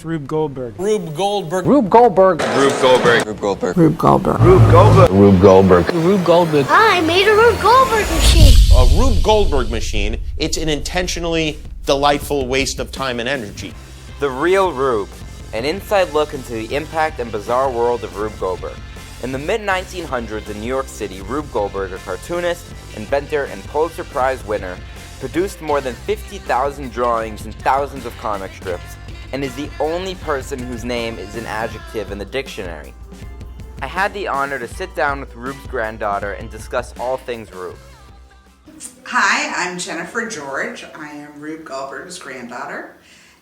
Rube Goldberg. Rube Goldberg. Rube Goldberg. Rube Goldberg. Rube Goldberg. Rube Goldberg. Rube Goldberg. Rube Goldberg. Rube Goldberg. I made a Rube Goldberg machine. A Rube Goldberg machine, it's an intentionally delightful waste of time and energy. The Real Rube, an inside look into the impact and bizarre world of Rube Goldberg. In the mid-1900s in New York City, Rube Goldberg, a cartoonist, inventor, and Pulitzer Prize winner, produced more than 50,000 drawings and thousands of comic strips, and is the only person whose name is an adjective in the dictionary. I had the honor to sit down with Rube's granddaughter and discuss all things Rube. Hi, I'm Jennifer George. I am Rube Goldberg's granddaughter,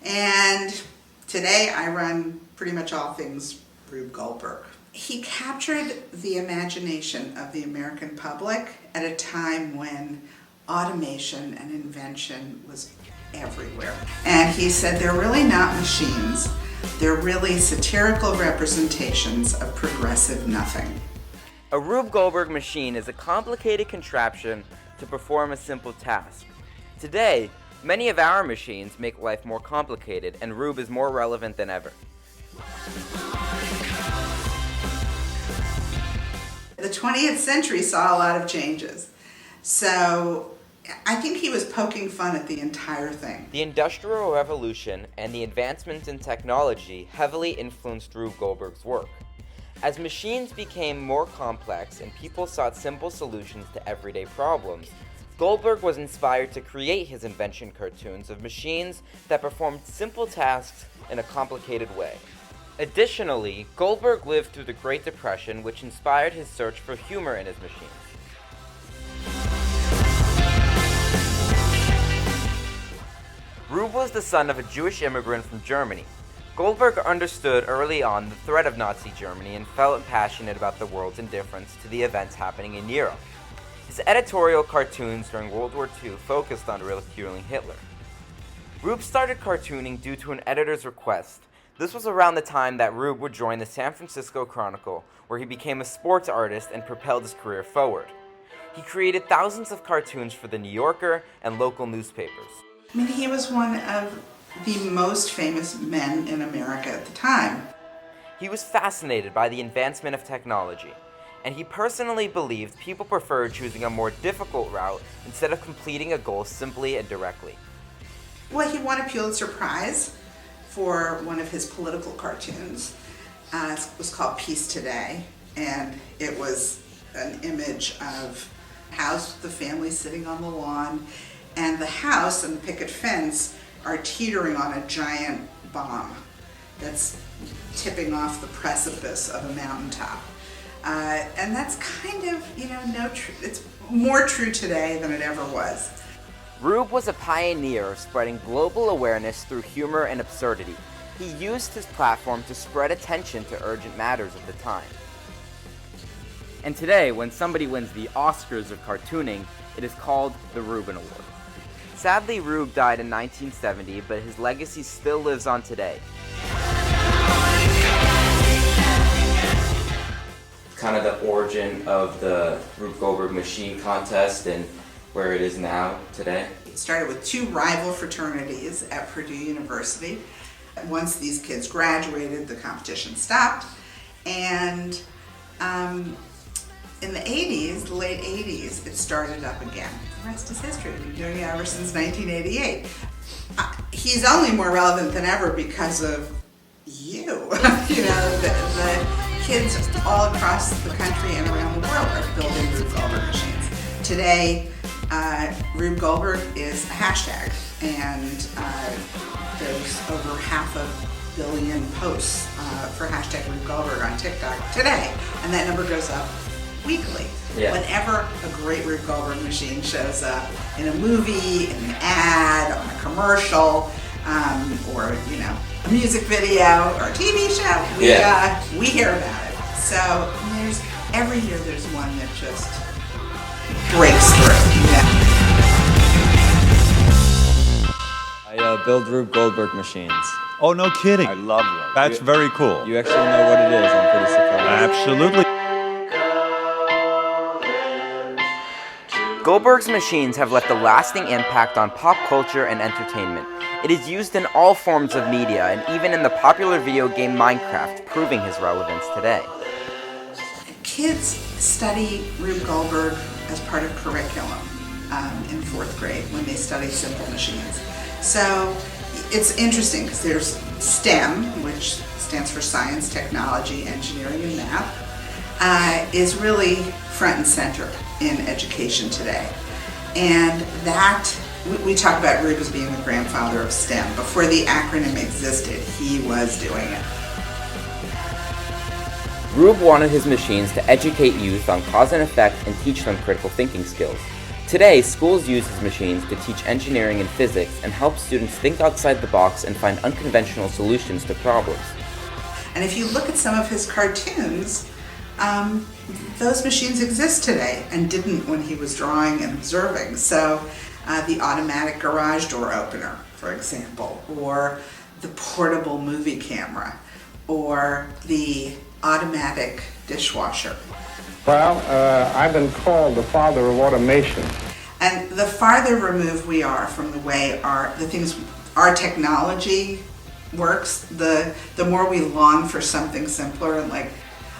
and today I run pretty much all things Rube Goldberg. He captured the imagination of the American public at a time when automation and invention was everywhere. And he said they're really not machines, they're really satirical representations of progressive nothing. A Rube Goldberg machine is a complicated contraption to perform a simple task. Today, many of our machines make life more complicated, and Rube is more relevant than ever. The 20th century saw a lot of changes. So I think he was poking fun at the entire thing. The Industrial Revolution and the advancements in technology heavily influenced Rube Goldberg's work. As machines became more complex and people sought simple solutions to everyday problems, Goldberg was inspired to create his invention cartoons of machines that performed simple tasks in a complicated way. Additionally, Goldberg lived through the Great Depression, which inspired his search for humor in his machines. Rube was the son of a Jewish immigrant from Germany. Goldberg understood early on the threat of Nazi Germany and felt passionate about the world's indifference to the events happening in Europe. His editorial cartoons during World War II focused on ridiculing Hitler. Rube started cartooning due to an editor's request. This was around the time that Rube would join the San Francisco Chronicle, where he became a sports artist and propelled his career forward. He created thousands of cartoons for The New Yorker and local newspapers. I mean, he was one of the most famous men in America at the time. He was fascinated by the advancement of technology, and he personally believed people preferred choosing a more difficult route instead of completing a goal simply and directly. Well, he won a Pulitzer Prize for one of his political cartoons. It was called Peace Today, and it was an image of a house with the family sitting on the lawn, and the house and the picket fence are teetering on a giant bomb that's tipping off the precipice of a mountaintop. And that's kind of, it's more true today than it ever was. Rube was a pioneer of spreading global awareness through humor and absurdity. He used his platform to spread attention to urgent matters of the time. And today, when somebody wins the Oscars of cartooning, it is called the Reuben Award. Sadly, Rube died in 1970, but his legacy still lives on today. Kind of the origin of the Rube Goldberg machine contest and where it is now today. It started with two rival fraternities at Purdue University. Once these kids graduated, the competition stopped, and in the 80s, the late 80s, it started up again. The rest is history. We've been doing it ever since 1988. He's only more relevant than ever because of you. The kids all across the country and around the world are building Rube Goldberg machines. Today, Rube Goldberg is a hashtag, and there's over 500 million posts for hashtag Rube Goldberg on TikTok today, and that number goes up weekly. Yeah. Whenever a great Rube Goldberg machine shows up in a movie, in an ad, on a commercial, or a music video or a TV show, we hear about it. So every year there's one that just breaks through. I build Rube Goldberg machines. Oh, no kidding. I love them. That's very cool. You actually know what it is. I'm pretty surprised. Absolutely. Goldberg's machines have left a lasting impact on pop culture and entertainment. It is used in all forms of media and even in the popular video game Minecraft, proving his relevance today. Kids study Rube Goldberg as part of curriculum in 4th grade when they study simple machines. So it's interesting because there's STEM, which stands for science, technology, engineering, and math, is really front and center in education today. And that, we talk about Rube as being the grandfather of STEM. Before the acronym existed, he was doing it. Rube wanted his machines to educate youth on cause and effect and teach them critical thinking skills. Today, schools use his machines to teach engineering and physics and help students think outside the box and find unconventional solutions to problems. And if you look at some of his cartoons, those machines exist today and didn't when he was drawing and observing. So the automatic garage door opener, for example, or the portable movie camera, or the automatic dishwasher. Well, I've been called the father of automation. And the farther removed we are from the way our technology works, the more we long for something simpler and like,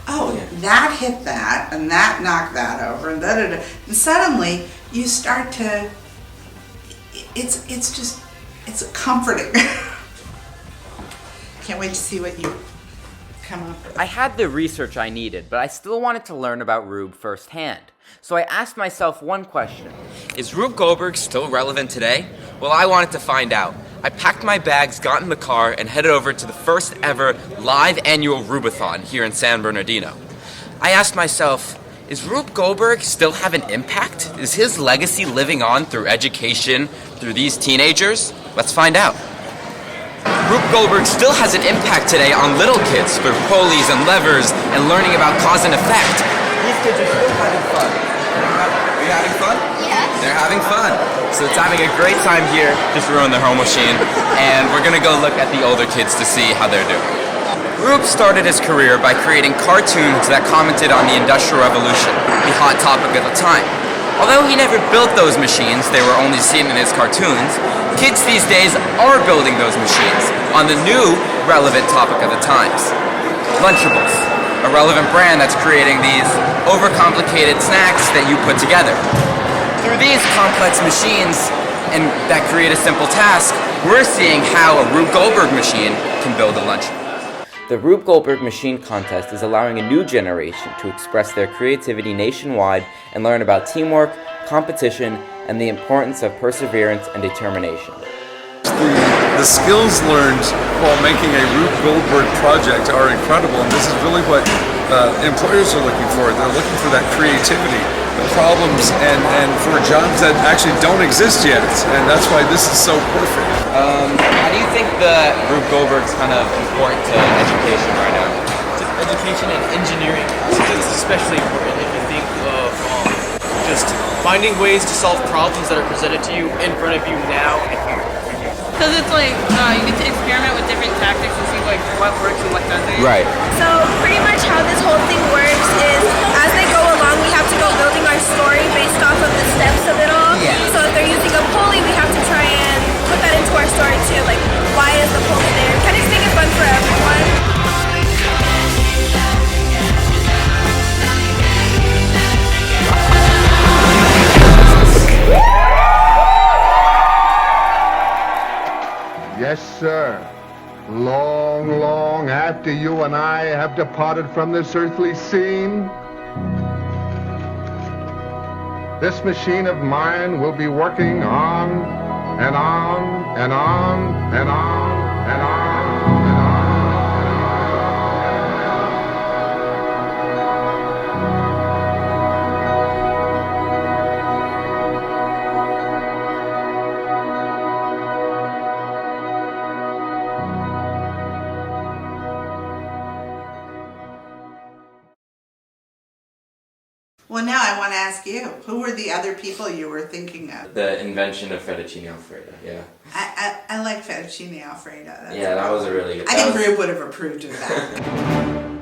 oh, that hit that, and that knocked that over, and da-da-da. And suddenly, you start to, it's comforting. Can't wait to see what you come up with. I had the research I needed, but I still wanted to learn about Rube firsthand. So I asked myself one question. Is Rube Goldberg still relevant today? Well, I wanted to find out. I packed my bags, got in the car, and headed over to the first ever live annual Rubathon here in San Bernardino. I asked myself, is Rube Goldberg still have an impact? Is his legacy living on through education, through these teenagers? Let's find out. Rube Goldberg still has an impact today on little kids through pulleys and levers and learning about cause and effect. These kids are still having fun. Are you having fun? Yes. They're having fun. So it's having a great time here, just ruined their home machine, and we're gonna go look at the older kids to see how they're doing. Rube started his career by creating cartoons that commented on the Industrial Revolution, the hot topic at the time. Although he never built those machines, they were only seen in his cartoons, kids these days are building those machines on the new relevant topic of the times. Lunchables, a relevant brand that's creating these overcomplicated snacks that you put together. Through these complex machines and that create a simple task, we're seeing how a Rube Goldberg machine can build a lunchable. The Rube Goldberg Machine Contest is allowing a new generation to express their creativity nationwide and learn about teamwork, competition, and the importance of perseverance and determination. The skills learned while making a Rube Goldberg project are incredible, and this is really what employers are looking for. They're looking for that creativity, the problems, and for jobs that actually don't exist yet, and that's why this is so perfect. How do you think that Rube Goldberg's kind of important to education right now? Education and engineering. It's especially important if you think of just finding ways to solve problems that are presented to you in front of you now and here. Because it's like, you get to experiment with different tactics and see like what works and what doesn't. Right. So pretty much how this whole thing works is as they go along, we have to go building our story based off of the steps of it all. Yeah. So if they're using a pulley, we have to try and put that into our story too. Like, why is the pulley there? Kind of make it fun for everyone. Yes, sir. Long, long after you and I have departed from this earthly scene, this machine of mine will be working on and on and on and on and on and on. Well, now I want to ask you, who were the other people you were thinking of? The invention of fettuccine alfredo, yeah. I like fettuccine alfredo. Yeah, that was a really good. I think Rube would have approved of that.